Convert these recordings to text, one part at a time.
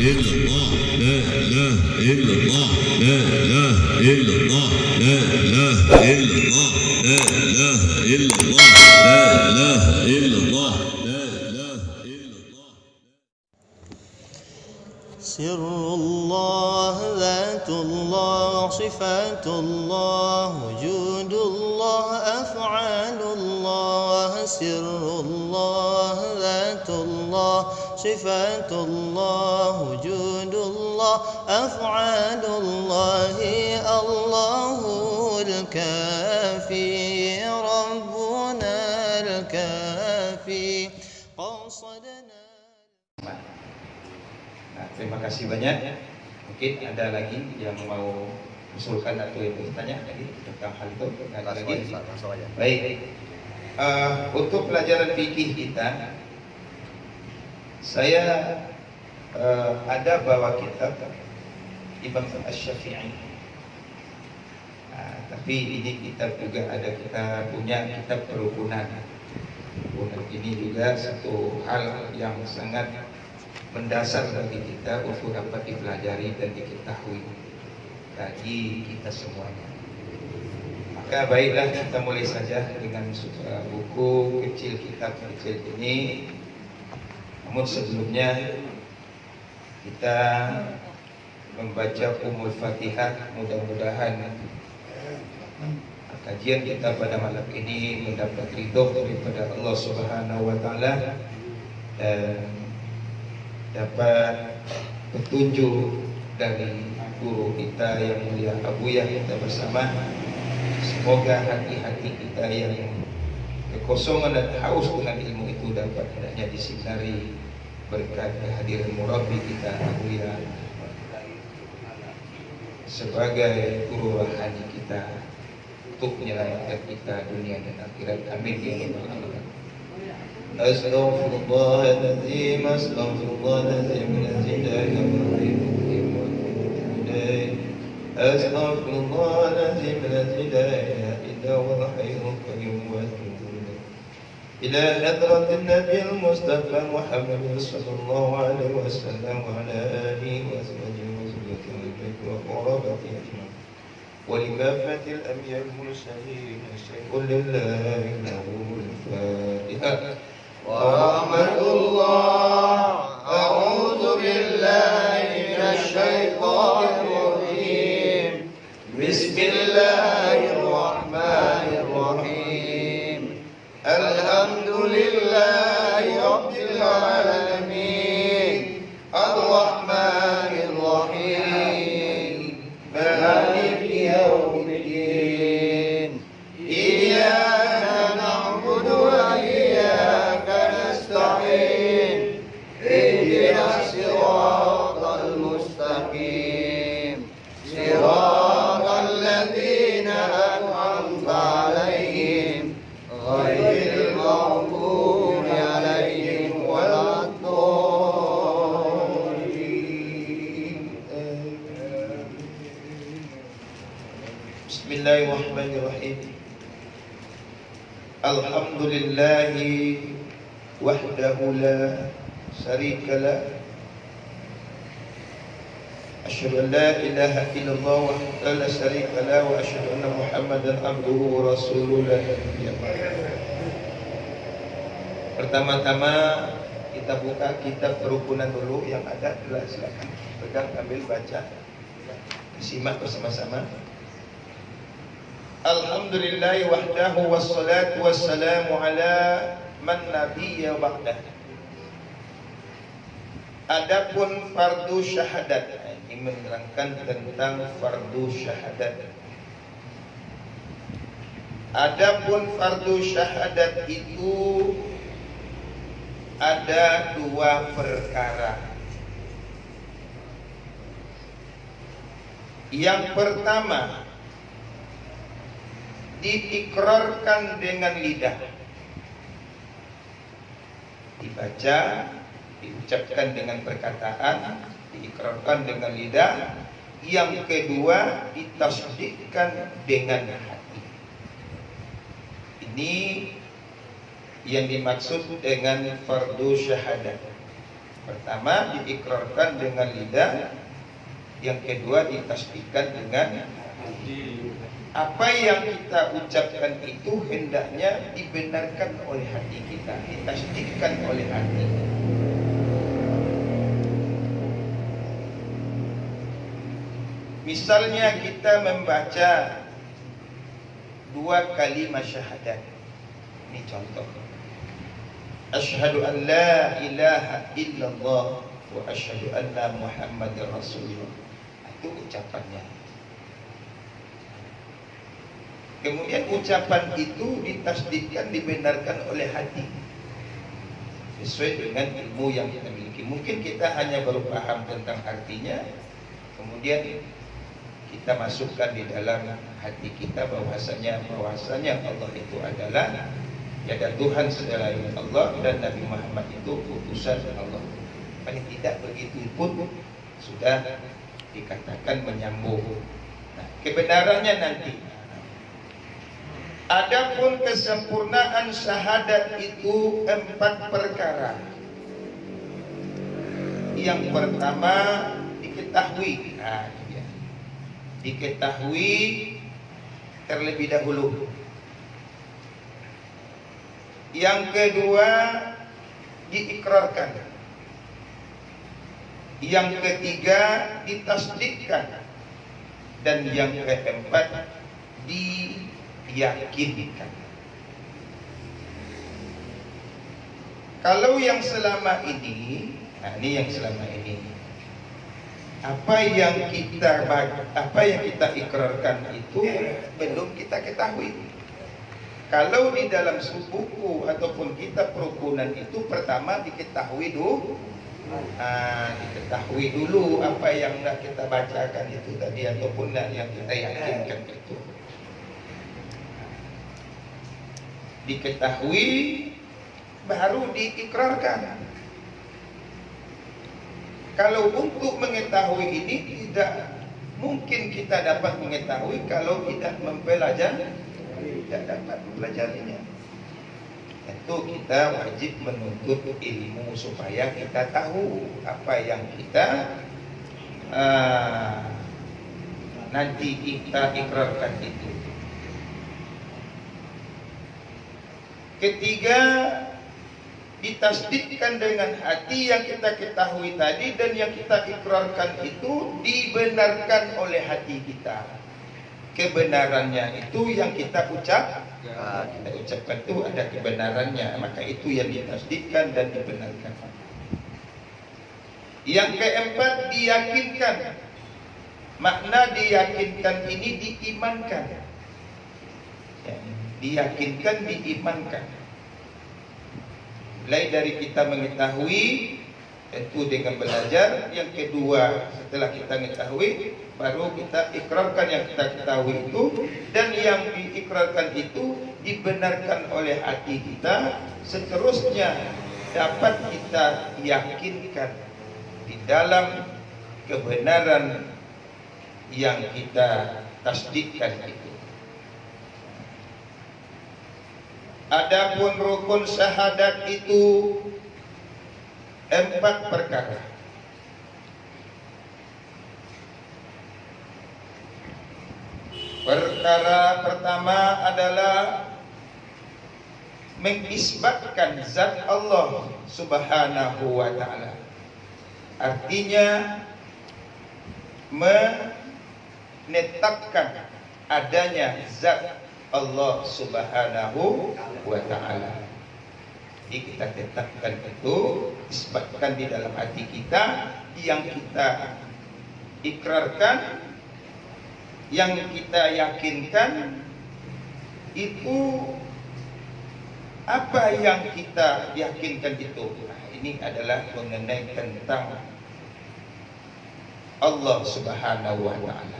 إلا الله لا إله إلا الله لا إله إلا الله لا إله إلا الله لا إله إلا الله لا إله إلا الله لا إله إلا الله. سر الله ذات الله صفات الله وجود الله أفعال الله سر الله ذات الله صفات الله وجود الله أفعال الله الله الكافي ربنا الكافي قصدنا. Nah, terima kasih banyak. Mungkin ada lagi yang mau usulkan atau yang bertanya lagi tentang hal itu. Ada lagi? Baik. Untuk pelajaran fikih kita, saya ada bawa kitab Imam Asy-Syafi'i. Tapi ini kitab juga ada kita punya kitab kerukunan. Kerukunan ini juga satu hal yang sangat mendasar bagi kita untuk dapat dipelajari dan diketahui bagi kita semuanya. Maka baiklah kita mulai saja dengan buku kecil, kitab kecil ini. Namun sebelumnya kita membaca Ummul Fatihah. Mudah-mudahan kajian kita pada malam ini mendapat ridho daripada Allah Subhanahu wa taala dan dapat petunjuk dari guru kita yang mulia Abuya kita bersama. Semoga hati-hati kita yang kekosongan dan haus dengan ilmu itu dapat hendaknya disinari berkat kehadiran murabbi kita Abuya sebagai guru rohani kita untuk menyelamatkan kita dunia dan akhirat. Amin ya rabbal alamin. Astaghfirullahaladzim, astaghfirullahaladzim, astaghfirullahaladzim, إلى حضرة النبي المصطفى محمد صلى الله عليه وسلم وعلى آله وأزواجه وذريته وقرابته أجمعين ولكافة الأنبياء المرسلين شيء لله له الفاتحة ورحمة الله. أعوذ بالله من الشيطان الرجيم. بسم الله الرحمن الرحيم. الحمد لله رب العالمين الرحمن الرحيم مالك يوم الدين إياك نعبد وإياك نستعين اهدنا الصراط المستقيم صراط الذين أنعمت عليهم غير المغضوب عليهم ولا الضالين. بسم الله الرحمن الرحيم. الحمد لله وحده لا شريك له. أشهد أن لا إله إلا الله وحده لا شريك له وأشهد أن محمدا عبده ورسوله. Pertama-tama kita buka kitab kerukunan dulu yang ada. Silakan pegang, ambil, baca, simak bersama-sama. Alhamdulillahi wahdahu wassalatu wassalamu ala man nabiyya ba'dah. Adapun fardu syahadat, ini menerangkan tentang fardu syahadat. Adapun fardu syahadat itu ada dua perkara. Yang pertama, diikrarkan dengan lidah, dibaca, diucapkan dengan perkataan, diikrarkan dengan lidah. Yang kedua, ditasdikkan dengan hati. Ini yang dimaksud dengan fardu syahadat. pertama diikrarkan dengan lidah, yang kedua ditasdikkan dengan hati. Apa yang kita ucapkan itu hendaknya dibenarkan oleh hati kita, ditasdikkan oleh hati. Misalnya kita membaca 2 kalimat syahadat. Ini contoh. Asyhadu an la ilaha illallah wa asyhadu anna Muhammadar Rasulullah. Itu ucapannya. Kemudian ucapan itu ditasdikkan, dibenarkan oleh hati sesuai dengan ilmu yang kita miliki. Mungkin kita hanya baru paham tentang artinya, kemudian kita masukkan di dalam hati kita bahwasanya Allah itu adalah tiada Tuhan selain Allah dan Nabi Muhammad itu utusan Allah. Paling tidak begitu pun sudah dikatakan menyambung. Nah, kebenarannya nanti. Adapun kesempurnaan syahadat itu 4 perkara. Yang pertama diketahui. Nah, diketahui terlebih dahulu. Yang kedua diikrarkan. Yang ketiga ditasdikkan. Dan yang keempat diyakinkan. Kalau yang selama ini, nah ini yang selama ini, apa yang kita ikrarkan itu belum kita ketahui. Kalau di dalam buku ataupun kitab kerukunan itu pertama diketahui dulu. Diketahui dulu apa yang nak kita bacakan itu tadi ataupun yang kita yakinkan itu. Diketahui baru diikrarkan. Kalau untuk mengetahui ini tidak mungkin kita dapat mengetahui kalau tidak mempelajari, tidak dapat mempelajarinya. Itu kita wajib menuntut ilmu supaya kita tahu apa yang kita nanti kita ikrarkan itu. Ketiga, ditasdikkan dengan hati yang kita ketahui tadi dan yang kita ikrarkan itu dibenarkan oleh hati kita. Kebenarannya itu yang kita ucapkan itu ada kebenarannya, maka itu yang ditasdikkan dan dibenarkan. Yang keempat diyakinkan. Makna diyakinkan ini diimankan. Ya, diyakinkan, diimankan. Mulai dari kita mengetahui, tentu dengan belajar. Yang kedua, setelah kita mengetahui, baru kita ikrarkan yang kita ketahui itu. Dan yang diikrarkan itu dibenarkan oleh hati kita. Seterusnya dapat kita yakinkan di dalam kebenaran yang kita tasdikkan itu. Adapun rukun syahadat itu 4 perkara. Perkara pertama adalah mengisbatkan zat Allah Subhanahu wa ta'ala. Artinya menetapkan adanya zat Allah Subhanahu wa ta'ala. Jadi kita tetapkan itu, isbatkan di dalam hati kita, yang kita ikrarkan, yang kita yakinkan itu apa yang kita yakinkan itu. Nah, ini adalah mengenai tentang Allah Subhanahu wa ta'ala.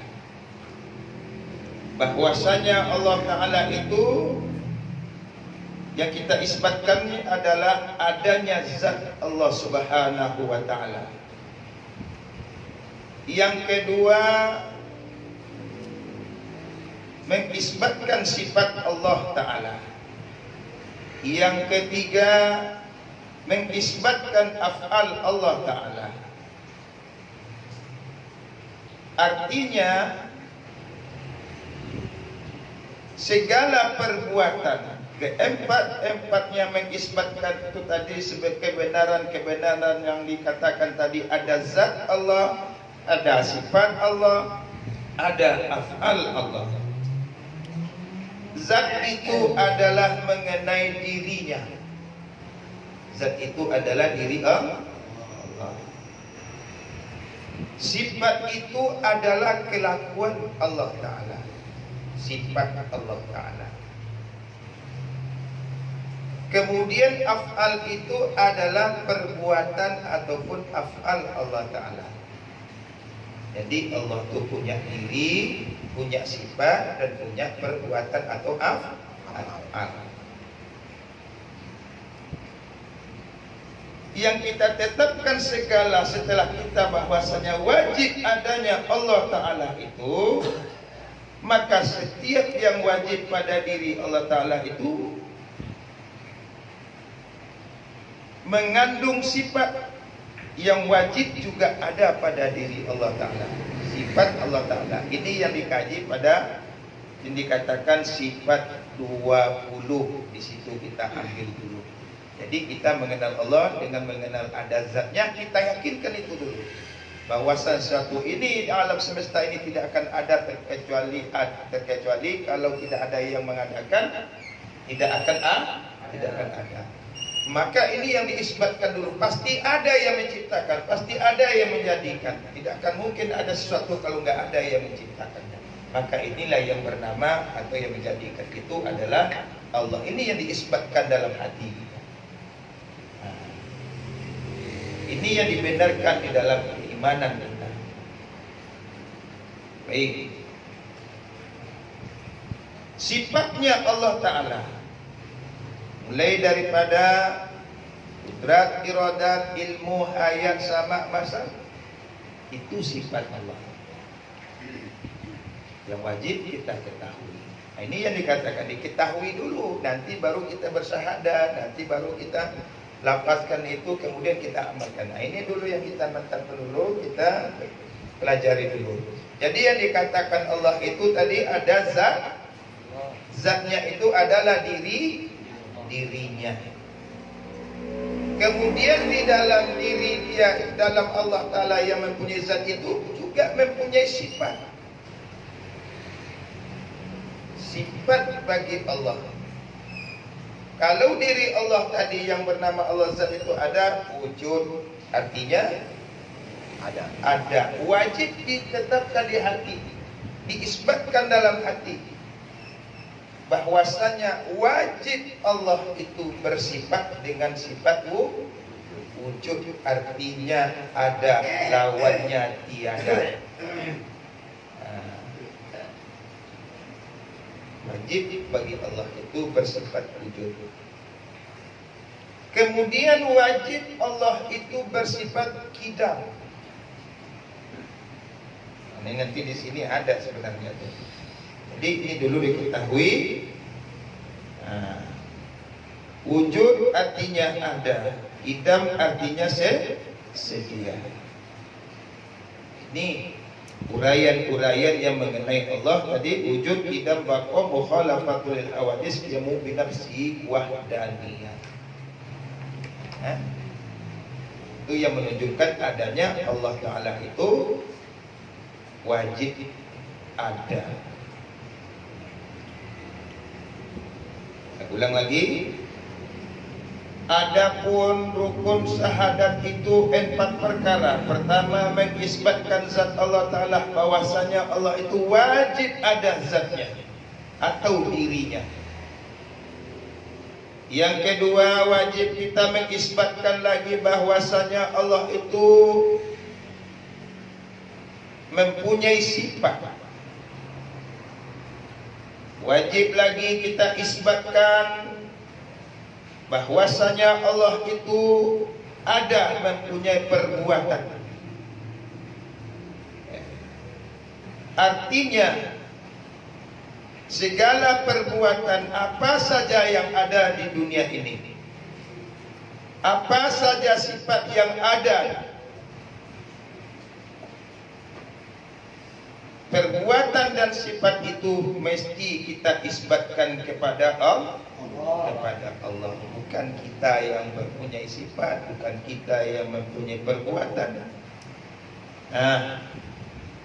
Bahwasanya Allah Ta'ala itu yang kita isbatkan adalah adanya zat Allah Subhanahu wa ta'ala. Yang kedua, mengisbatkan sifat Allah Ta'ala. Yang ketiga, mengisbatkan af'al Allah Ta'ala. Artinya segala perbuatan, keempat-empatnya mengisbatkan itu tadi sebagai kebenaran-kebenaran yang dikatakan tadi. Ada zat Allah, ada sifat Allah, ada af'al Allah. Zat itu adalah mengenai dirinya. Zat itu adalah diri Allah. Sifat itu adalah kelakuan Allah Ta'ala. Sifat Allah Ta'ala. Kemudian af'al itu adalah perbuatan ataupun af'al Allah Ta'ala. Jadi Allah itu punya diri, punya sifat, dan punya perbuatan atau af'al. Yang kita tetapkan segala setelah kita bahwasanya wajib adanya Allah Ta'ala itu, maka setiap yang wajib pada diri Allah Ta'ala itu mengandung sifat yang wajib juga ada pada diri Allah Ta'ala. Sifat Allah Ta'ala ini yang dikaji pada yang dikatakan sifat 20. Di situ kita ambil dulu. Jadi kita mengenal Allah dengan mengenal ada zatnya, kita yakinkan itu dulu. Bahwasan sesuatu ini di alam semesta ini tidak akan ada terkecuali kalau tidak ada yang mengadakan, tidak akan ada. Maka ini yang diisbatkan dulu. Pasti ada yang menciptakan, pasti ada yang menjadikan. Tidak akan mungkin ada sesuatu kalau nggak ada yang menciptakannya. Maka inilah yang bernama atau yang menjadikan itu adalah Allah. Ini yang diisbatkan dalam hati. Ini yang dibenarkan di dalam keimanan kita. Baik. Sifatnya Allah Ta'ala, mulai daripada kudrat, iradat, ilmu, hayat, sama, masa, itu sifat Allah yang wajib kita ketahui. Nah, ini yang dikatakan diketahui dulu, nanti baru kita bersyahadat, nanti baru kita lapaskan itu, kemudian kita amalkan. Nah, ini dulu yang kita mantapkan dulu, kita pelajari dulu. Jadi yang dikatakan Allah itu tadi ada zat. Zatnya itu adalah dirinya. Kemudian di dalam diri dia, dalam Allah Ta'ala yang mempunyai zat itu juga mempunyai sifat. Sifat bagi Allah. Kalau diri Allah tadi yang bernama Allah Zat itu ada wujud, artinya ada. Wajib ditetapkan di hati, diisbatkan dalam hati, bahwasanya wajib Allah itu bersifat dengan sifat wujud, artinya ada, lawannya tiada. Wajib bagi Allah itu bersifat wujud. Kemudian wajib Allah itu bersifat qidam. Ini nanti di sini ada sebenarnya. Jadi ini dulu diketahui. Wujud artinya ada, qidam artinya sedia. Ini uraian-uraian yang mengenai Allah tadi. Wujud, qidam, baqa, mukhalafatul awadis, yamu binafsi wahdaniyah. Itu yang menunjukkan adanya Allah Ta'ala itu wajib ada. Saya ulang lagi. Adapun rukun syahadat itu 4 perkara. Pertama, mengisbatkan zat Allah Ta'ala, bahwasanya Allah itu wajib ada zatnya atau dirinya. Yang kedua, wajib kita mengisbatkan lagi bahwasanya Allah itu mempunyai sifat. Wajib lagi kita isbatkan bahwasanya Allah itu ada, mempunyai perbuatan. Artinya segala perbuatan apa saja yang ada di dunia ini Apa saja sifat yang ada, perbuatan dan sifat itu mesti kita isbatkan kepada Allah. Bukan kita yang mempunyai sifat, bukan kita yang mempunyai perbuatan. Nah,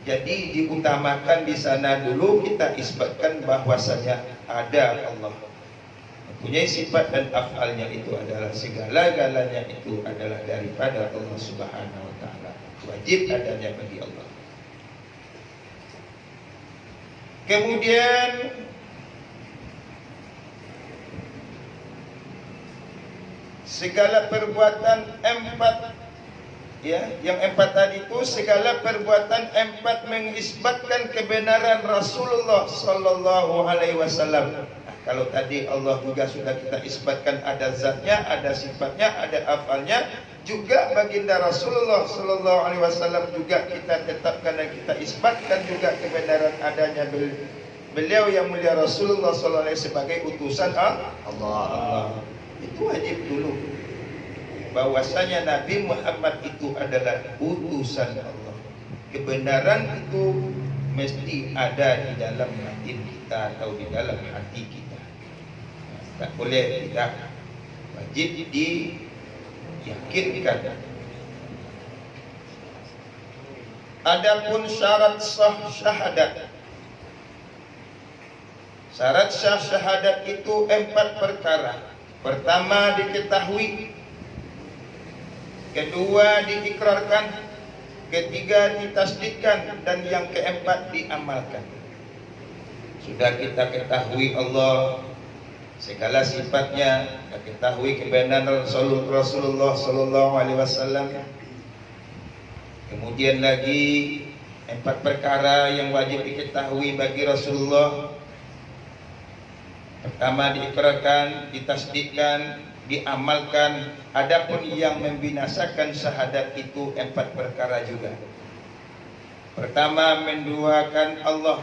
jadi diutamakan di sana dulu kita isbatkan bahwasanya ada Allah, mempunyai sifat dan afalnya itu adalah segala-galanya itu adalah daripada Allah Subhanahu wa taala. Wajib adanya bagi Allah. Kemudian segala perbuatan empat, ya, yang empat tadi itu segala perbuatan empat mengisbatkan kebenaran Rasulullah Sallallahu Alaihi Wasallam. Kalau tadi Allah juga sudah kita isbatkan ada zatnya, ada sifatnya, ada afalnya, juga baginda Rasulullah Sallallahu Alaihi Wasallam juga kita tetapkan dan kita isbatkan juga kebenaran adanya beliau yang mulia Rasulullah Sallallahu Alaihi Wasallam sebagai utusan Allah. Itu wajib dulu bahwasanya Nabi Muhammad itu adalah utusan Allah. Kebenaran itu mesti ada di dalam hati kita atau di dalam hati kita. Tak boleh tidak, wajib diyakinkan. Adapun syarat sah syahadat, syarat sah syahadat itu empat perkara. Pertama diketahui, kedua diikrarkan, ketiga ditasdikkan, dan yang keempat diamalkan. Sudah kita ketahui Allah, segala sifatnya, kita ketahui kebenaran Rasulullah Sallallahu Alaihi Wasallam. Kemudian lagi empat perkara yang wajib diketahui bagi Rasulullah. Pertama diikrarkan, ditasdikkan, diamalkan. Adapun yang membinasakan syahadat itu empat perkara juga. Pertama menduakan Allah.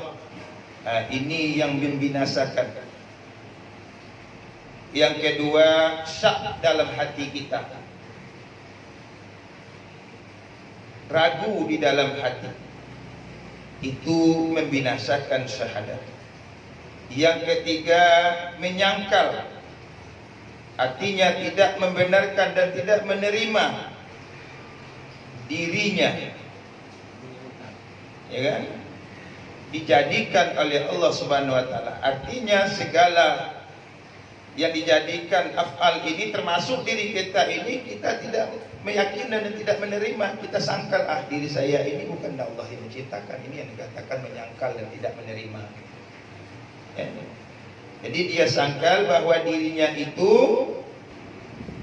Ini yang membinasakan. Yang kedua syak dalam hati kita, ragu di dalam hati, itu membinasakan syahadat. Yang ketiga menyangkal, artinya tidak membenarkan dan tidak menerima dirinya, ya kan, dijadikan oleh Allah Subhanahu wa taala. Artinya segala yang dijadikan af'al ini termasuk diri kita ini, kita tidak meyakini dan tidak menerima. Kita sangkal, diri saya ini bukan Allah yang menciptakan. Ini yang dikatakan menyangkal dan tidak menerima, ya. Jadi dia sangkal bahwa dirinya itu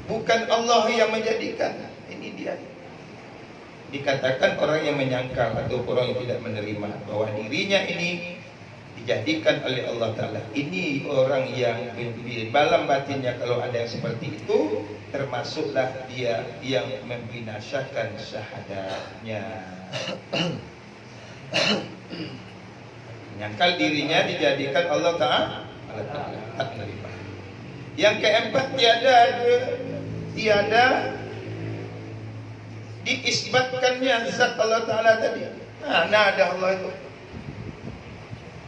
bukan Allah yang menjadikan. Ini dia dikatakan orang yang menyangkal atau orang yang tidak menerima bahwa dirinya ini dijadikan oleh Allah Ta'ala. Ini orang yang di dalam batinnya kalau ada yang seperti itu, termasuklah dia yang membinasakan syahadatnya. Menyangkal dirinya dijadikan Allah Ta'ala, tak menerima. Yang keempat tiada diisbatkannya zat Allah Ta'ala tadi. Mana ada Allah itu?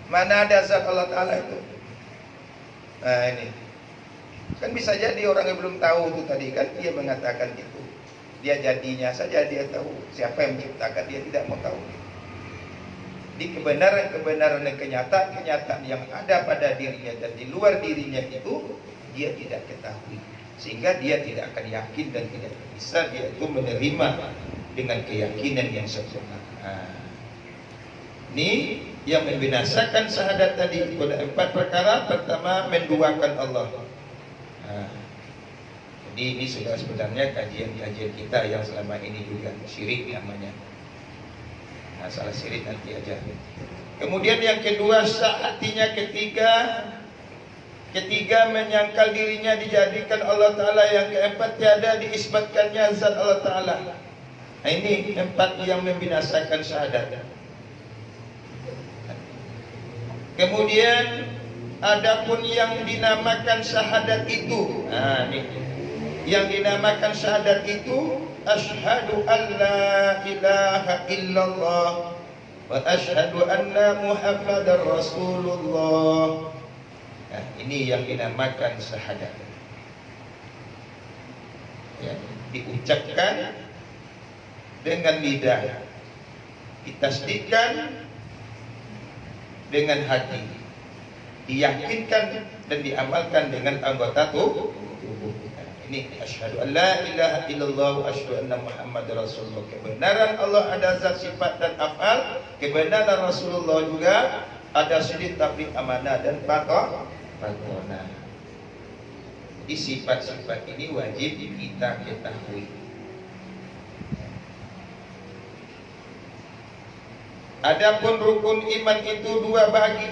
Mana ada zat Allah Ta'ala itu? Nah ini kan bisa jadi orang yang belum tahu itu tadi kan, dia mengatakan itu. Dia jadinya saja dia tahu, siapa yang menciptakan dia tidak mau tahu. Di kebenaran-kebenaran dan kenyataan-kenyataan yang ada pada dirinya dan di luar dirinya itu dia tidak ketahui, sehingga dia tidak akan yakin dan tidak bisa dia itu menerima dengan keyakinan yang sempurna. Ini yang membinasakan syahadat tadi pada empat perkara. Pertama menduakan Allah. Jadi ini sudah sebenarnya kajian-kajian kita yang selama ini juga syirik namanya. Salah syirik nanti aja. Kemudian yang kedua artinya ketiga menyangkal dirinya dijadikan Allah Ta'ala. Yang keempat tiada diisbatkannya zat Allah Ta'ala. Nah ini empat yang membinasakan syahadat. Kemudian adapun yang dinamakan syahadat itu, ini Yang dinamakan syahadat itu asyhadu an la ilaha illallah wa asyhadu anna Muhammadar Rasulullah. Nah, ini yang dinamakan syahadat. Ya, diucapkan dengan lidah, ditasdikkan dengan hati, diyakinkan dan diamalkan dengan anggota tubuh. Ini asyhadu an la ilaha illallah wa asyhadu anna Muhammadar Rasulullah. Kebenaran Allah ada zat, sifat dan af'al. Kebenaran Rasulullah juga ada sidq, tabligh, amanah dan patonah. Di sifat-sifat ini wajib kita ketahui. Adapun rukun iman itu dua bagi.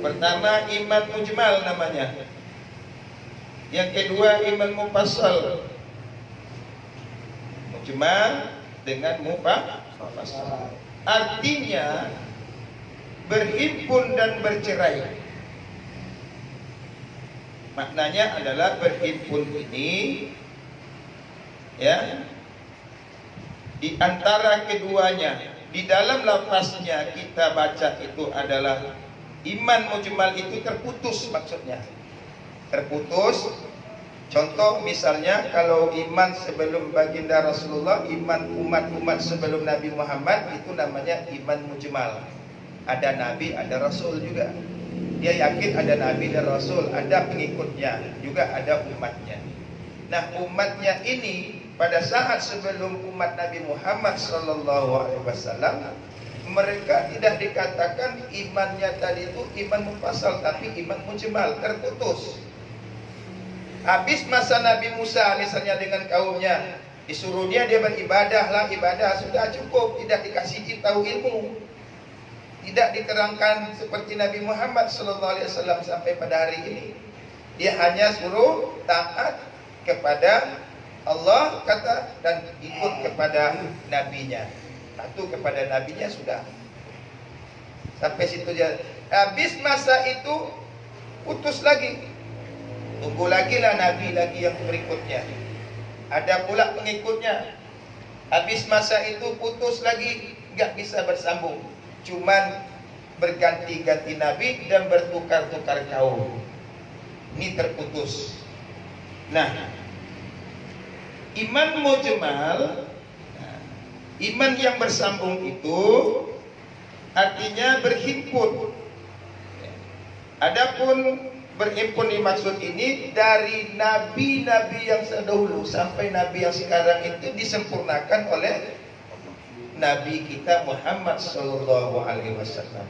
Pertama iman mujmal namanya. Yang kedua iman mufassal. Mujmal dengan mufassal. Artinya berhimpun dan bercerai. Maknanya adalah berhimpun ini ya di antara keduanya. Di dalam lafaznya kita baca itu adalah iman mujmal itu terputus, maksudnya terputus. Contoh misalnya kalau iman sebelum baginda Rasulullah, iman umat-umat sebelum Nabi Muhammad itu namanya iman mujmal. Ada Nabi, ada Rasul juga. Dia yakin ada Nabi dan Rasul, ada pengikutnya, juga ada umatnya. Nah, umatnya ini pada saat sebelum umat Nabi Muhammad SAW, mereka tidak dikatakan imannya tadi itu iman mufassal, tapi iman mujmal, terputus. Habis masa Nabi Musa misalnya dengan kaumnya, disuruh dia beribadahlah, ibadah sudah cukup, tidak dikasih tahu ilmu, tidak diterangkan seperti Nabi Muhammad SAW sampai pada hari ini. Dia hanya suruh taat kepada Allah kata dan ikut kepada nabinya. Satu kepada nabinya sudah. Sampai situ aja. Habis masa itu putus lagi. Tunggu lagi lah nabi lagi yang berikutnya. Ada pula pengikutnya. Habis masa itu putus lagi, enggak bisa bersambung. Cuman berganti-ganti nabi dan bertukar-tukar kaum. Ini terputus. Nah, iman mujmal, iman yang bersambung itu artinya berhimpun. Adapun berhimpun dimaksud ini dari nabi-nabi yang terdahulu sampai nabi yang sekarang itu disempurnakan oleh nabi kita Muhammad sallallahu alaihi wasallam.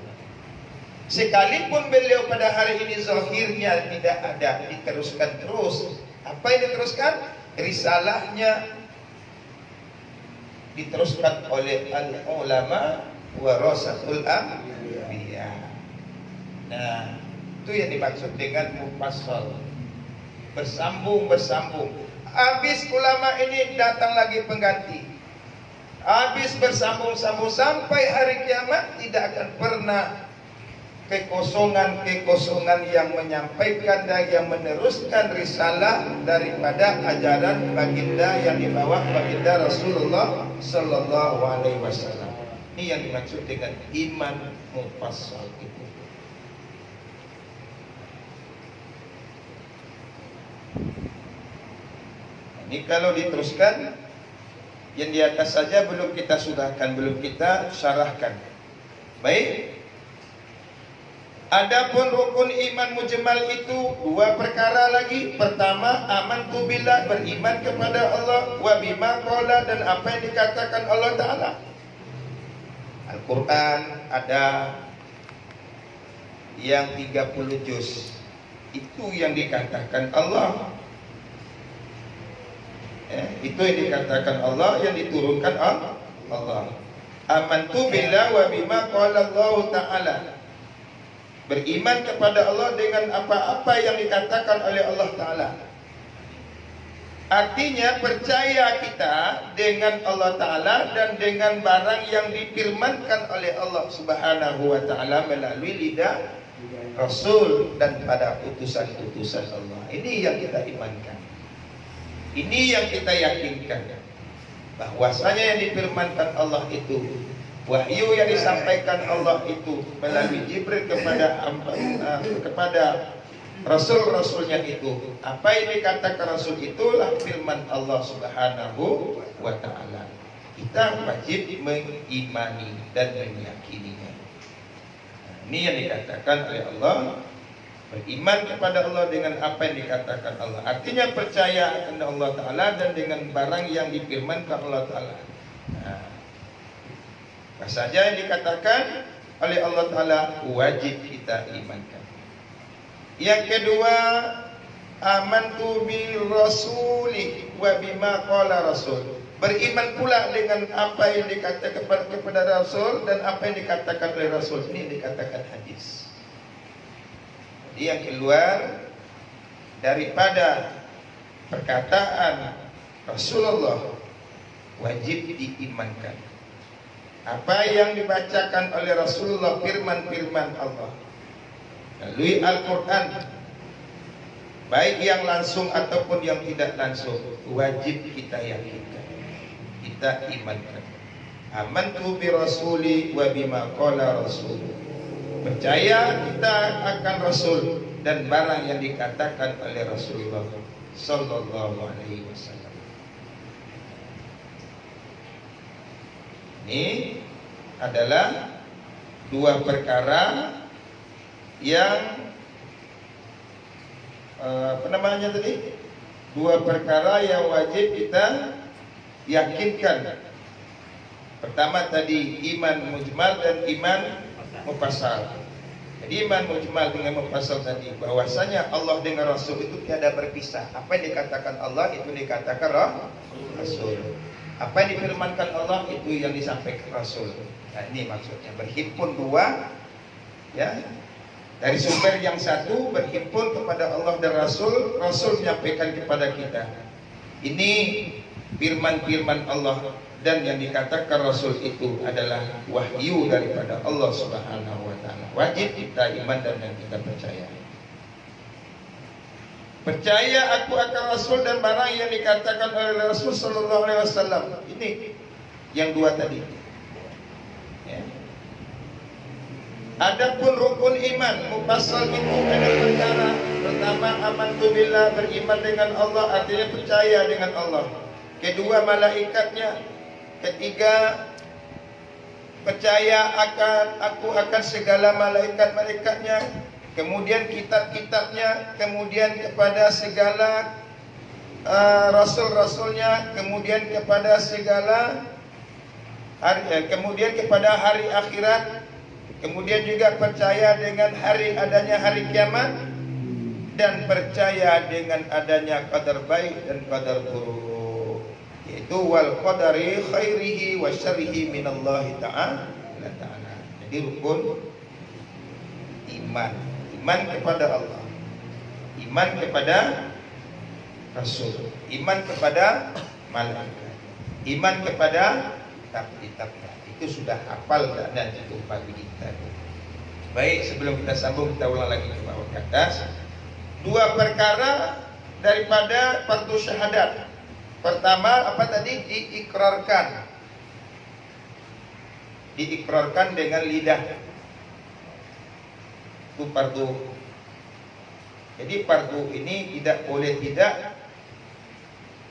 Sekalipun beliau pada hari ini zahirnya tidak ada, diteruskan terus. Apa yang diteruskan? Risalahnya diteruskan oleh al-ulama warasatul anbiya. Nah, itu yang dimaksud dengan mufassal. Bersambung. Habis ulama ini datang lagi pengganti. Habis bersambung-sambung sampai hari kiamat, tidak akan pernah kekosongan yang menyampaikan dan yang meneruskan risalah daripada ajaran baginda yang dibawa baginda Rasulullah sallallahu alaihi wasallam. Ini yang dimaksud dengan iman mufassal itu. Ini kalau diteruskan yang di atas saja belum kita sudahkan, belum kita syarahkan. Baik. Adapun rukun iman mujmal itu dua perkara lagi. Pertama, amantu billah, beriman kepada Allah, wa bima qala, dan apa yang dikatakan Allah Ta'ala. Al-Quran ada yang 30 juz. Itu yang dikatakan Allah. Itu yang dikatakan Allah, yang diturunkan Allah. Amantu billah wa bima qala Allah Ta'ala. Beriman kepada Allah dengan apa-apa yang dikatakan oleh Allah Ta'ala. Artinya percaya kita dengan Allah Ta'ala dan dengan barang yang difirmankan oleh Allah Subhanahu wa Ta'ala melalui lidah Rasul dan pada utusan-utusan Allah. Ini yang kita imankan. Ini yang kita yakinkan, bahwasanya yang difirmankan Allah itu, wahyu yang disampaikan Allah itu melalui Jibril kepada Rasul-Rasulnya itu, apa yang dikatakan Rasul itulah firman Allah Subhanahu wa Ta'ala. Kita wajib mengimani dan meyakininya. Ini yang dikatakan oleh Allah, beriman kepada Allah dengan apa yang dikatakan Allah. Artinya percaya kepada Allah Ta'ala dan dengan barang yang difirmankan Allah Ta'ala. Apa saja yang dikatakan oleh Allah Ta'ala wajib kita imankan. Yang kedua, amantu bi rasuli wa bima qala rasul. Beriman pula dengan apa yang dikatakan kepada Rasul dan apa yang dikatakan oleh Rasul. Ini yang dikatakan hadis. Jadi yang keluar daripada perkataan Rasulullah wajib diimankan. Apa yang dibacakan oleh Rasulullah, firman-firman Allah melalui Al-Quran, baik yang langsung ataupun yang tidak langsung, wajib kita yakinkan, kita imankan. Amantu bi rasuli wa bima qala rasul. Percaya kita akan Rasul dan barang yang dikatakan oleh Rasulullah sallallahu alaihi wasallam. Ini adalah dua perkara yang dua perkara yang wajib kita yakinkan. Pertama tadi iman mujmal dan iman mufassal. Jadi iman mujmal dengan mufassal tadi, bahwasanya Allah dengan Rasul itu tiada berpisah. Apa yang dikatakan Allah itu dikatakan Rasul. Apa yang difirmankan Allah itu yang disampaikan Rasul. Nah, ini maksudnya berhimpun dua, ya, dari sumber yang satu, berhimpun kepada Allah dan Rasul. Rasul menyampaikan kepada kita. Ini firman-firman Allah, dan yang dikatakan Rasul itu adalah wahyu daripada Allah Subhanahu wa Ta'ala. Wajib kita iman dan kita percaya. Percaya aku akan Rasul dan barang yang dikatakan oleh Rasul sallallahu alaihi wasallam. Ini yang dua tadi. Ya. Adapun rukun iman mufassal itu ada perkara. Pertama, amantu billah, beriman dengan Allah, artinya percaya dengan Allah. Kedua, malaikatnya. Ketiga, percaya aku akan segala malaikat-malaikatnya. Kemudian kitab-kitabnya, kemudian kepada segala rasul-rasulnya, kemudian kepada segala kemudian kepada hari akhirat, kemudian juga percaya dengan adanya hari kiamat, dan percaya dengan adanya qadar baik dan qadar buruk, yaitu wal qadari khairihi wa syarrihi minallahi ta'ala. Jadi rukun iman. Iman kepada Allah, iman kepada Rasul, iman kepada malaikat, iman kepada kitab-kitabnya. Itu sudah hafal dan cukup bagi kita. Baik, sebelum kita sambung, kita ulang lagi ke bawah ke atas. Dua perkara daripada fardu syahadat. Pertama, apa tadi? Diikrarkan dengan lidah. Itu fardu. Jadi fardu ini tidak boleh tidak,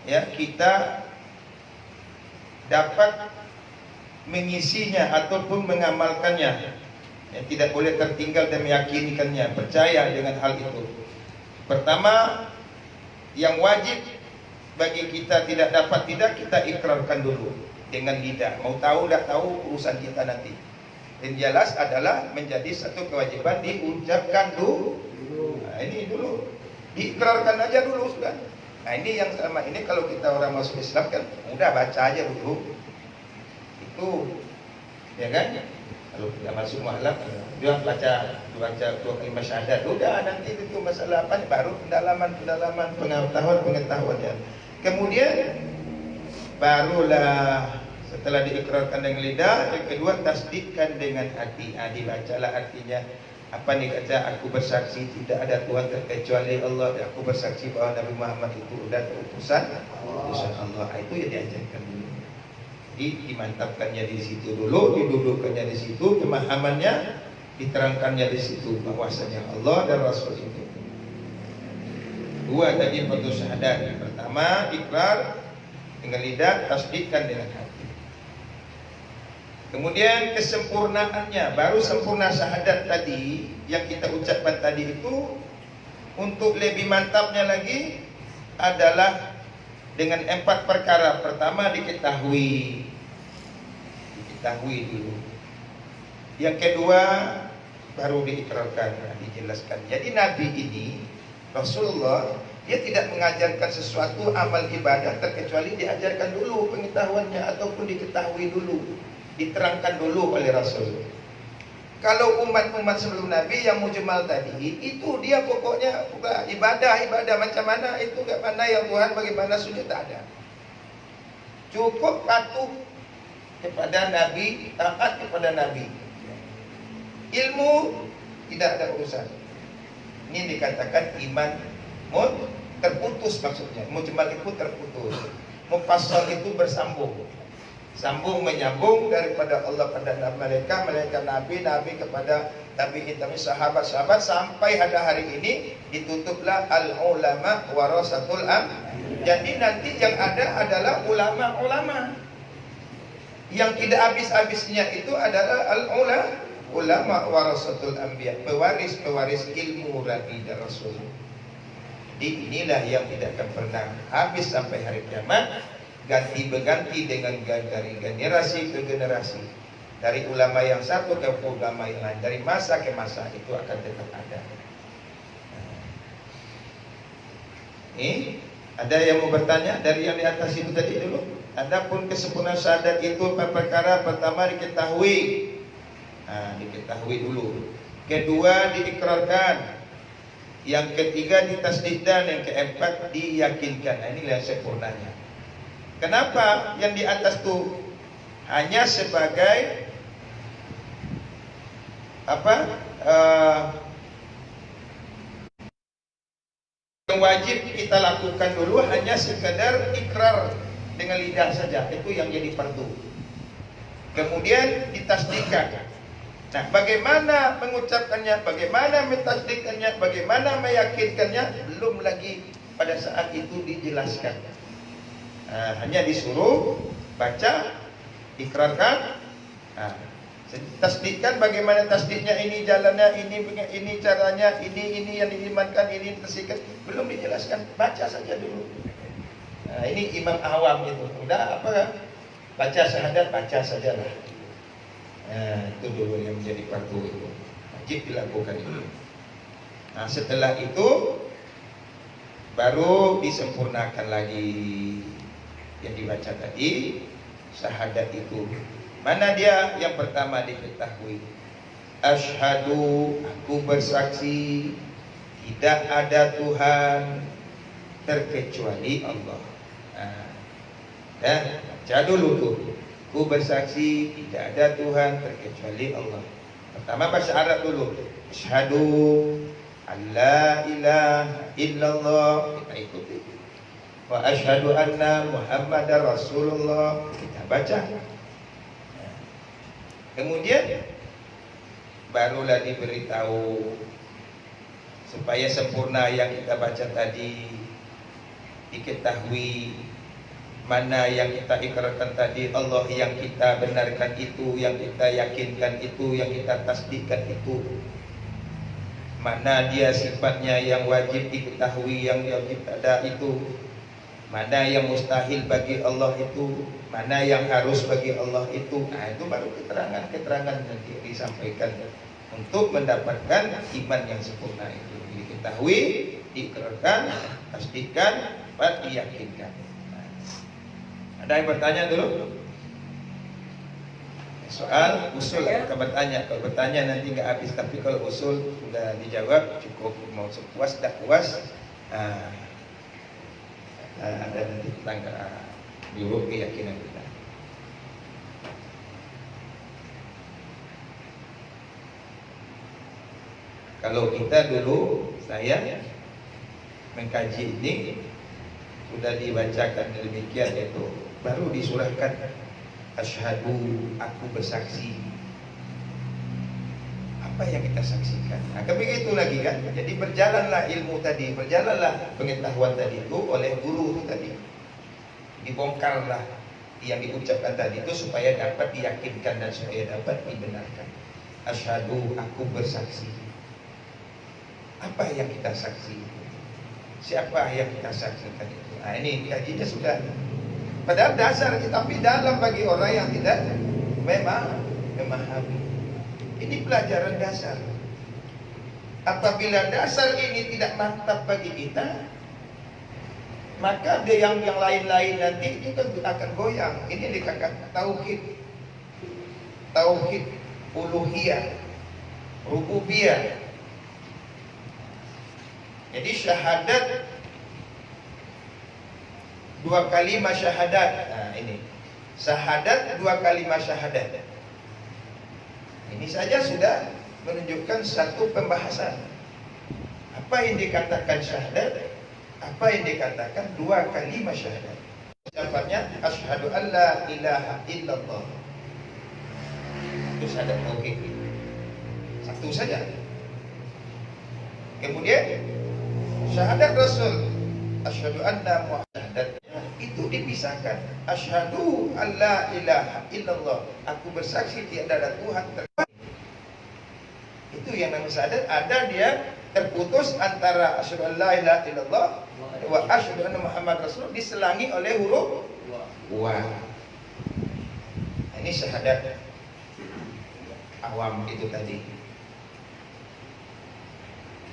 ya, kita dapat mengisinya ataupun mengamalkannya. Ya, tidak boleh tertinggal dan meyakinikannya, percaya dengan hal itu. Pertama, yang wajib bagi kita tidak dapat tidak, kita ikrarkan dulu dengan lidah. Mau tahu tidak tahu urusan kita nanti. Dan jelas adalah menjadi satu kewajiban diucapkan dulu. Nah, ini dulu diikrarkan aja dulu sudah. Nah, ini yang selama ini kalau kita orang masuk Islam kan udah baca aja dulu. Itu ya kan? Kalau kita masuk mualaf dia baca dua kalimat syahadat. Udah nanti itu masalah apa? Baru pendalaman pengetahuannya. Kemudian barulah setelah diikrarkan dengan lidah, yang kedua tasdikkan dengan hati. Dibacalah artinya. Apa nih kata, aku bersaksi tidak ada Tuhan kecuali Allah, dan aku bersaksi bahwa Nabi Muhammad itu udah utusan Allah. Itu yang diajarkan dulu. Jadi dimantapkannya di situ dulu, didudukkannya di situ, pemahamannya diterangkannya di situ bahwasanya Allah dan Rasul itu. Dua tadi fardu syahadat. Pertama ikrar dengan lidah, tasdikkan dengan hati. Kemudian kesempurnaannya, baru sempurna syahadat tadi yang kita ucapkan tadi itu, untuk lebih mantapnya lagi adalah dengan 4 perkara. Pertama diketahui dulu. Yang kedua baru diikrarkan, dijelaskan. Jadi Nabi ini, Rasulullah, dia tidak mengajarkan sesuatu amal ibadah terkecuali diajarkan dulu pengetahuannya ataupun diketahui dulu, diterangkan dulu oleh Rasul. Kalau umat-umat sebelum Nabi yang mujmal tadi, itu dia pokoknya ibadah macam mana itu gak pandai yang Tuhan, bagaimana sudah tak ada. Cukup patuh kepada Nabi, taat kepada Nabi. Ilmu tidak ada urusan. Ini dikatakan iman terputus, maksudnya mujmal itu terputus, mufassal itu bersambung, sambung menyambung daripada Allah pada mereka Nabi kepada tabi'in, sahabat sampai pada hari ini ditutuplah al ulama warasatul am. Jadi nanti yang ada adalah ulama, yang tidak habis-habisnya itu adalah al ulama warasatul anbiya, pewaris ilmu Nabi dan Rasul. Jadi inilah yang tidak akan pernah habis sampai hari kiamat, ganti berganti dengan dari generasi ke generasi, dari ulama yang satu ke ulama yang lain, dari masa ke masa, itu akan tetap ada. Ada yang mau bertanya dari yang di atas itu tadi dulu? Adapun kesempurnaan syahadat itu perkara pertama diketahui, diketahui dulu. Kedua diikrarkan. Yang ketiga ditasdikkan, yang keempat diyakinkan. Inilah sempurnanya. Kenapa yang di atas itu hanya sebagai yang wajib kita lakukan dulu, hanya sekadar ikrar dengan lidah saja, itu yang jadi fardu. Kemudian ditasdikkan. Nah, bagaimana mengucapkannya, bagaimana mentasdikkannya, bagaimana meyakinkannya, belum lagi pada saat itu dijelaskan. Hanya disuruh baca, ikrarkan, tasdikkan. Bagaimana tasdiknya, ini jalannya, ini caranya, ini yang diimankan, ini tasdikkan, belum dijelaskan, baca saja dulu. Ini imam awam itu, udah apa, baca syahadat, baca sajalah. Itu dulu yang menjadi fardu, itu wajib dilakukan itu. Nah, setelah itu baru disempurnakan lagi yang dibaca tadi, syahadat itu. Mana dia? Yang pertama diketahui, asyhadu, aku bersaksi tidak ada Tuhan terkecuali Allah. Baca dulu tuh, aku bersaksi tidak ada Tuhan terkecuali Allah. Pertama bahasa Arab dulu, asyhadu alla ilaha illallah, kita ikuti. Wa asyhadu anna Muhammadar Rasulullah, kita baca. Kemudian barulah diberitahu supaya sempurna yang kita baca tadi, diketahui mana yang kita ikrarkan tadi, Allah yang kita benarkan itu, yang kita yakinkan itu, yang kita tasdikkan itu. Mana dia sifatnya yang wajib diketahui, yang wajib ada itu. Mana yang mustahil bagi Allah itu, mana yang harus bagi Allah itu. Nah, itu baru keterangan nanti disampaikan untuk mendapatkan iman yang sempurna itu. Diketahui, diikrarkan, tasdikkan, dan diyakinkan. Ada yang bertanya dulu? Soal usul kita bertanya. Kalau bertanya nanti nggak habis, tapi kalau usul sudah dijawab cukup. Mau puas tak puas, ada nanti tentang dulu keyakinan kita. Kalau kita dulu, saya mengkaji ini sudah dibacakan demikian, itu baru disurahkan asyhadu, aku bersaksi. Apa yang kita saksikan? Nah, begitu lagi kan. Jadi berjalanlah ilmu tadi, berjalanlah pengetahuan tadi itu oleh guru itu tadi. Dibongkarlah yang diucapkan tadi itu supaya dapat diyakinkan dan supaya dapat dibenarkan. Asyhadu, aku bersaksi. Apa yang kita saksi? Siapa yang kita saksikan itu? Nah, ini kajinya sudah. Padahal dasar, tapi dalam bagi orang yang tidak memahami. Ini pelajaran dasar. Apabila dasar ini tidak mantap bagi kita, maka dia yang lain-lain nanti itu akan goyang. Ini dikatakan tauhid uluhiyah, rububiyah. Jadi syahadat, dua kalimat syahadat. Nah, ini syahadat, dua kalimat syahadat. Ini saja sudah menunjukkan satu pembahasan. Apa yang dikatakan syahadat? Apa yang dikatakan dua kalimat syahadat? Ucapannya asyhadu an la ilaha illallah. Itu syahadat tauhid. Satu saja. Kemudian syahadat Rasul, asyhadu anna Muhammadan, itu dipisahkan. Asyhadu an la ilaha illallah, aku bersaksi tiada ada Tuhan terbaik. Itu yang namanya syahadat. Ada dia terputus antara asyhadu an la ilaha illallah wa asyhadu anna Muhammad Rasul, diselangi oleh huruf wa. Ini syahadat awam itu tadi.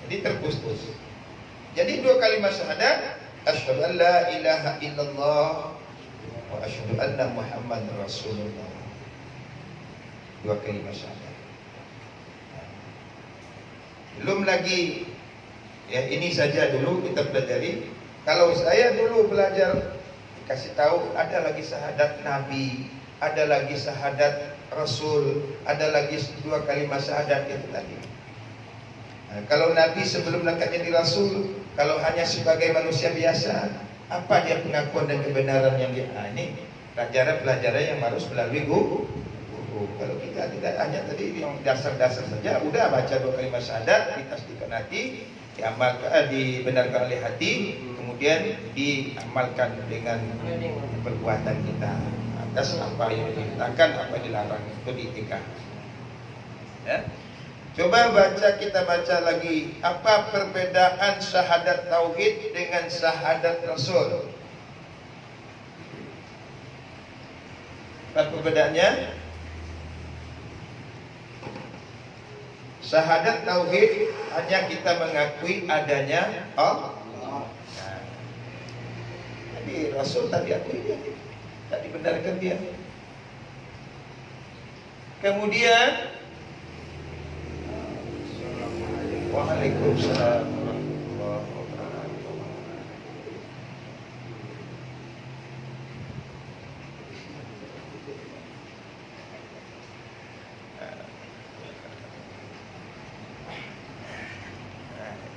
Jadi terputus. Jadi dua kalimat syahadat, asyhadu an la ilaha illallah wa asyhadu anna Muhammad Rasulullah. Dua kalimat syahadat. Belum lagi, ya ini saja dulu kita pelajari. Kalau saya dulu belajar, dikasih tahu ada lagi syahadat Nabi, ada lagi syahadat Rasul, ada lagi dua kalimat syahadat itu tadi. Nah, kalau Nabi sebelum angkat jadi Rasul, kalau hanya sebagai manusia biasa, apa dia pengakuan dan kebenaran yang dia? Nah, ini pelajaran-pelajaran yang harus melalui guru. Kalau kita tidak hanya tadi yang dasar-dasar saja, udah baca dua kalimat syahadat, ditasdiqkan hati, diamalkan, dibenarkan oleh hati, kemudian diamalkan dengan perbuatan kita atas apa yang diperintahkan, apa yang dilarang, itu diitikad. Ya. Coba kita baca lagi, apa perbedaan syahadat tauhid dengan syahadat Rasul? Apa perbedaannya? Syahadat tauhid hanya kita mengakui adanya Allah. Nah, jadi Rasul tadi akui dia, tadi benarkan dia. Kemudian Waalaikumsalam warahmatullahi wabarakatuh.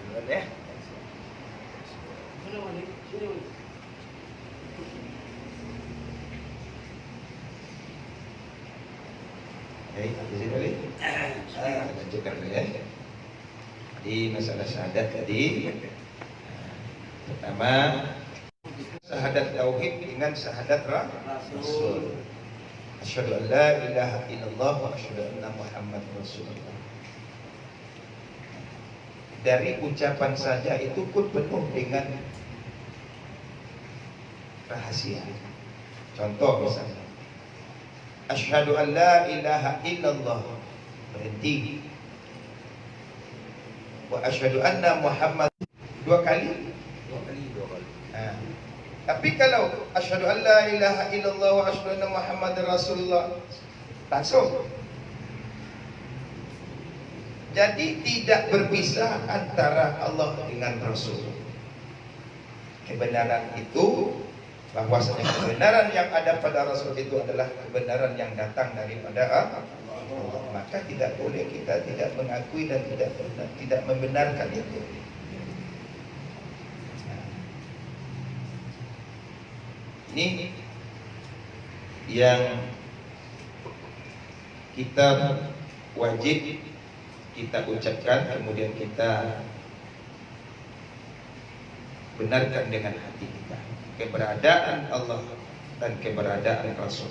Duluan ya. Di sini boleh? Lanjutkan dulu ya. Di masalah syahadat tadi, pertama syahadat tauhid dengan syahadat Rasul. Asyhadu an la ilaha illallah wa asyhadu anna Muhammad Rasulullah. Dari ucapan saja itu pun penuh dengan rahasia. Contoh misalnya, asyhadu an la ilaha illallah, berhenti. Wa asyhadu anna Muhammad, dua kali. Nah, tapi kalau asyhadu an la ilaha illallah wa asyhadu anna Muhammad Rasulullah, langsung. Jadi tidak berpisah antara Allah dengan Rasul. Kebenaran itu, bahwasanya kebenaran yang ada pada Rasul itu adalah kebenaran yang datang daripada Allah. Allah. Maka tidak boleh kita tidak mengakui dan tidak membenarkan itu. Nah, ini yang kita wajib kita ucapkan, kemudian kita benarkan dengan hati kita keberadaan Allah dan keberadaan Rasul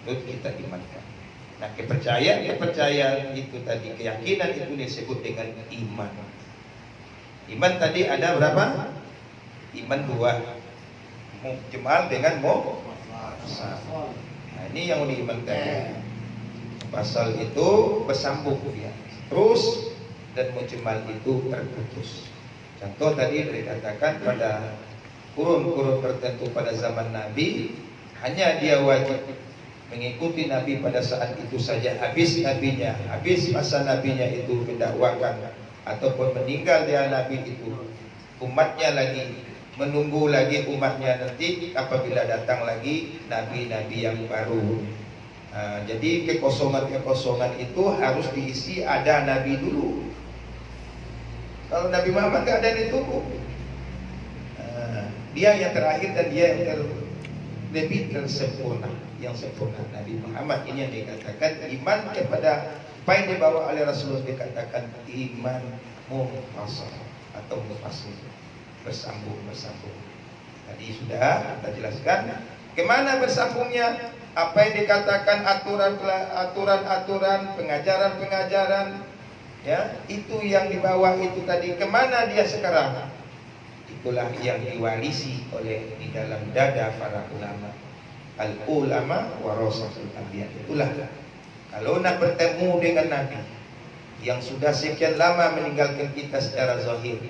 itu kita imankan. Nah, kepercayaan itu tadi, keyakinan itu disebut dengan iman. Iman tadi ada berapa? Iman dua, mujmal dengan mufassal. Nah, ini yang diimankan. Pasal itu bersambung ya, terus, dan mujmal itu terputus. Contoh tadi dikatakan pada kurun-kurun tertentu pada zaman Nabi, hanya dia wajib mengikuti Nabi pada saat itu saja. Habis masa nabinya itu mendakwakan ataupun meninggal dia Nabi itu, umatnya lagi menunggu lagi umatnya nanti apabila datang lagi nabi-nabi yang baru. Jadi kekosongan itu harus diisi, ada Nabi dulu. Kalau Nabi Muhammad gak ada ditunggu, dia yang terakhir dan dia yang lebih tersempurna, yang sempurna. Nabi Muhammad ini yang dikatakan iman kepada apa yang dibawa oleh Rasulullah, dikatakan iman mufassal atau mufassal, bersambung. Tadi sudah kita jelaskan kemana bersambungnya. Apa yang dikatakan aturan-aturan, pengajaran-pengajaran, ya, itu yang di bawah itu tadi, kemana dia sekarang? Itulah yang diwarisi oleh di dalam dada para ulama. Al-ulama warasatul anbiya. Itulah kalau nak bertemu dengan Nabi yang sudah sekian lama meninggalkan kita secara zahir,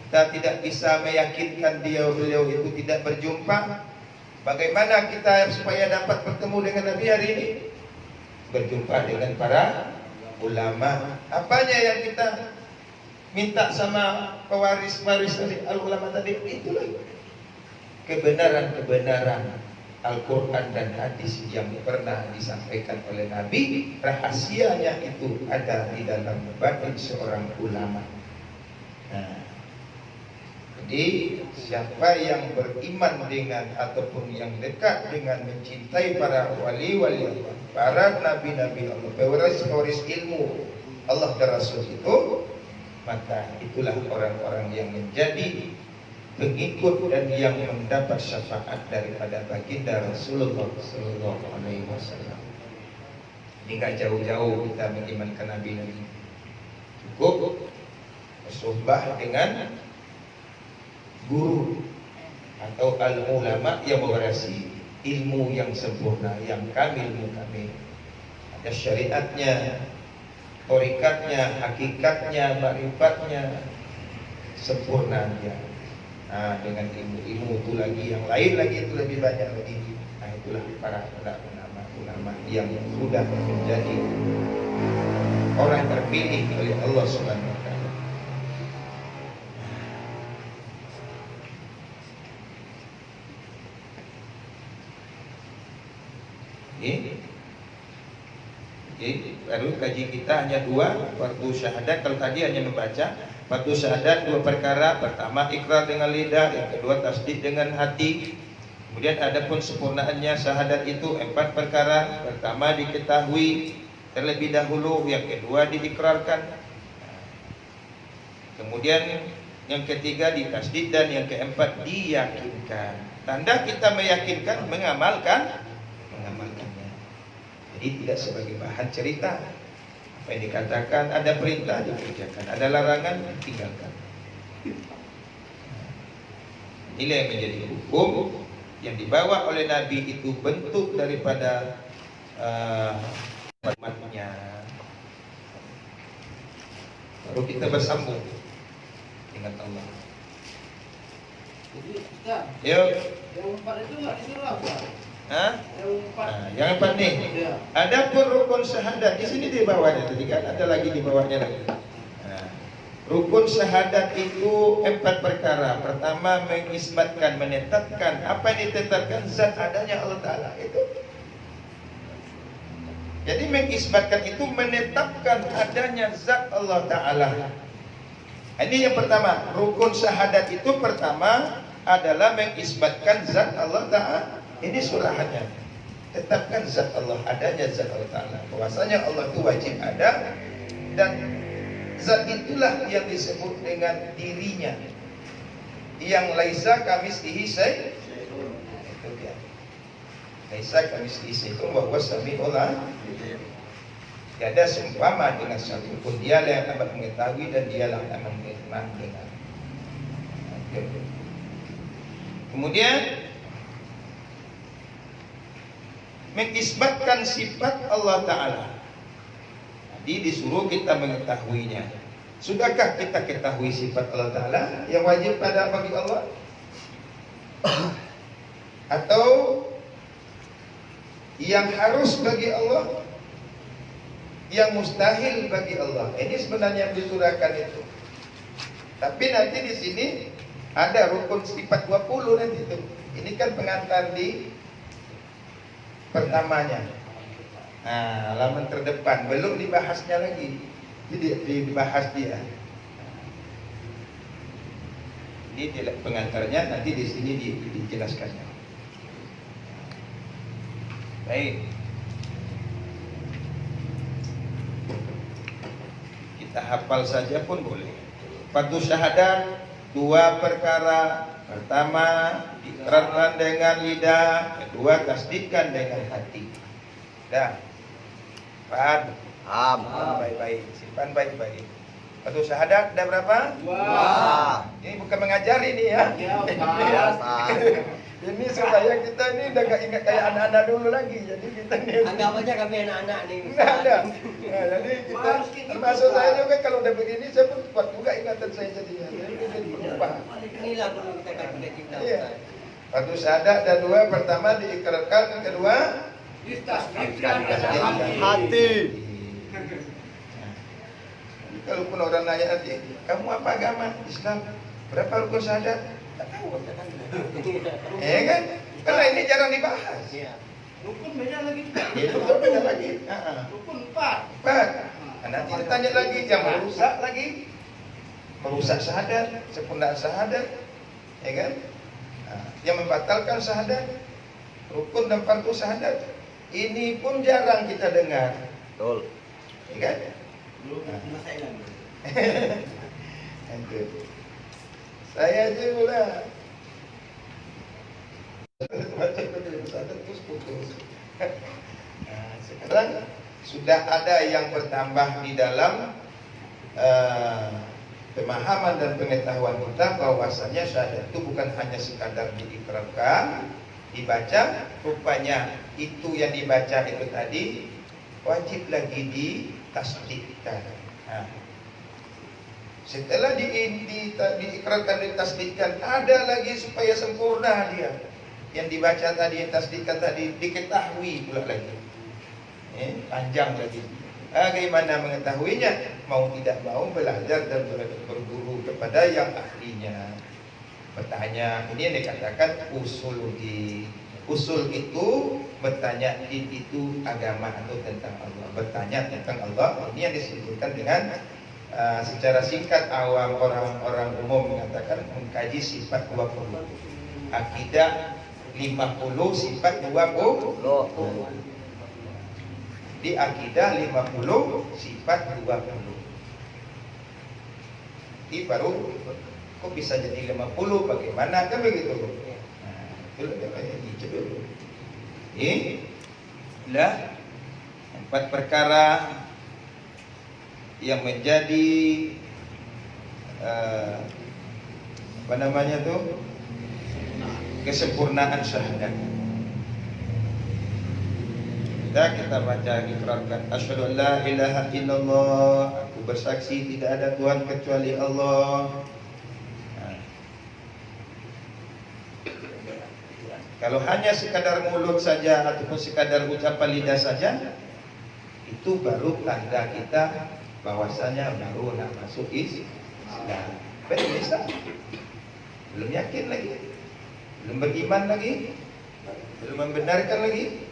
kita tidak bisa meyakinkan beliau itu tidak berjumpa. Bagaimana kita supaya dapat bertemu dengan Nabi hari ini? Berjumpa dengan para ulama. Apanya yang kita minta sama pewaris-waris tadi, al-ulama tadi? Itulah kebenaran Al-Quran dan hadis yang pernah disampaikan oleh Nabi. Rahasianya itu ada di dalam batin seorang ulama. Nah, jadi siapa yang beriman dengan ataupun yang dekat dengan mencintai para wali-wali Allah, para nabi-nabi Allah, pewaris ilmu Allah dan Rasul itu, maka itulah orang-orang yang menjadi pengikut dan yang mendapat syafaat daripada baginda Rasulullah Sallallahu Alaihi Wasallam. Ini nggak jauh-jauh kita mengimankan Nabi ini. Cukup bersumpah dengan guru atau al-ulama yang mewarisi ilmu yang sempurna, yang kamil mukamil. Ada syariatnya, torikatnya, hakikatnya, ma'rifatnya sempurna dia. Nah, dengan ilmu itu lagi, yang lain lagi itu lebih banyak lagi. Nah, itulah para ulama yang sudah menjadi orang terpilih oleh Allah Subhanahu wa taala. Baru kaji kita hanya dua, fardu syahadat. Kalau tadi hanya membaca fardu syahadat dua perkara. Pertama ikrar dengan lidah, yang kedua tasdik dengan hati. Kemudian adapun sempurnaannya syahadat itu empat perkara. Pertama diketahui terlebih dahulu, yang kedua diikrarkan, kemudian yang ketiga ditasdik, dan yang keempat diyakinkan. Tanda kita meyakinkan mengamalkannya. Jadi tidak sebagai bahan cerita. Apa yang dikatakan, ada perintah dikerjakan, ada larangan ditinggalkan. Inilah yang menjadi hukum yang dibawa oleh Nabi, itu bentuk daripada umatnya. Baru kita bersambung dengan Allah. Yuk. Yang empat itu nggak disuruh apa? Nah, yang empat nih. Ada pun rukun syahadat di sini di bawahnya tadi kan, ada lagi di bawahnya lagi. Nah, rukun syahadat itu empat perkara. Pertama mengisbatkan, menetapkan. Apa yang ditetapkan? Zat adanya Allah Taala itu. Jadi mengisbatkan itu menetapkan adanya zat Allah Ta'ala. Ini yang pertama, rukun syahadat itu pertama adalah mengisbatkan zat Allah Ta'ala. Ini surahannya. Tetapkan zat Allah, adanya zat Allah Ta'ala. Bahwasanya Allah itu wajib ada, dan zat itulah yang disebut dengan dirinya, yang laisa kamitslihi syai'. Itu dia. Laisa kamitslihi syai'un wa huwas samiul alim. Tiada seumpama dengan satu pun, dialah yang dapat mengetahui dan dialah yang akan mendengar. Kemudian mengisbatkan sifat Allah Ta'ala. Jadi disuruh kita mengetahuinya. Sudahkah kita ketahui sifat Allah Ta'ala yang wajib pada bagi Allah? Atau yang harus bagi Allah, yang mustahil bagi Allah? Ini sebenarnya yang disurahkan itu. Tapi nanti di sini ada rukun sifat 20 nanti itu. Ini kan pengantar di pertamanya. Nah, halaman terdepan belum dibahasnya lagi. Jadi dibahas dia. Ini pengantarnya, nanti di sini dijelaskannya. Baik. Kita hafal saja pun boleh. Fardu syahadat, 2 perkara. Pertama, ikrarkan dengan lidah. Kedua, tasdikkan dengan hati. Dah. Paham? Baik-baik. Simpan baik-baik. Fardu syahadat ada berapa? 2. Ini bukan mengajari nih ya. Ini supaya kita ini udah gak ingat kayak anak-anak dulu lagi. Jadi kita nih anggap aja kami anak-anak nih. Nggak ada. Nah, jadi kita termasuk saya juga kalau udah begini saya pun kuat juga ingatan saya jadinya. Jadi lupa. Inilah perlu kita katakan kita. Iya. Fardu syahadat ada 2. Pertama diikrarkan, kedua Ditasdikkan hati. Kalaupun orang nanya nanti, kamu apa agama? Islam. Berapa rukun syahadat? Tak tahu. Ya kan? Karena ini jarang dibahas. Rukun beda lagi juga. Itu betul beda lagi. Rukun 4. 4. Nanti ditanya lagi, yang merusak lagi. Merusak syahadat, sempurnaan syahadat. Ya kan? Yang membatalkan syahadat, rukun dan fardu syahadat. Ini pun jarang kita dengar. Betul. Ya kan? Itu. Saya aja pula. Sekarang sudah ada yang bertambah di dalam pemahaman dan pengetahuan kita bahwasanya syahadat itu bukan hanya sekadar diikrarkan, dibaca, rupanya itu yang dibaca itu tadi wajib lagi ditasdikkan. Setelah diikrarkan, ditasdikkan, ada lagi supaya sempurna dia. Yang dibaca tadi, yang tasdikkan tadi, diketahui pula lagi. Panjang lagi. Bagaimana mengetahuinya? Mau tidak mau belajar dan berguru kepada yang ahlinya. Bertanya, ini yang dikatakan usul di. Usul itu bertanya, itu agama atau tentang Allah. Bertanya tentang Allah, ini yang disebutkan dengan secara singkat awam orang-orang umum mengatakan mengkaji sifat 20. Akidah 50, sifat 20. Di akidah 50, sifat 20. Ini baru kok bisa jadi 50, bagaimana kan begitu. Itu lebih kayak gitu. Inilah 4 perkara yang menjadi apa namanya tuh, kesempurnaan syahadat. Kita baca, ikrarkan, asyhadu an la ilaha illallah, aku bersaksi tidak ada Tuhan kecuali Allah. Kalau hanya sekadar mulut saja ataupun sekadar ucapan lidah saja, itu baru tanda kita bahwasanya baru nak masuk Islam. Belum Islam, belum yakin lagi, belum beriman lagi, belum membenarkan lagi.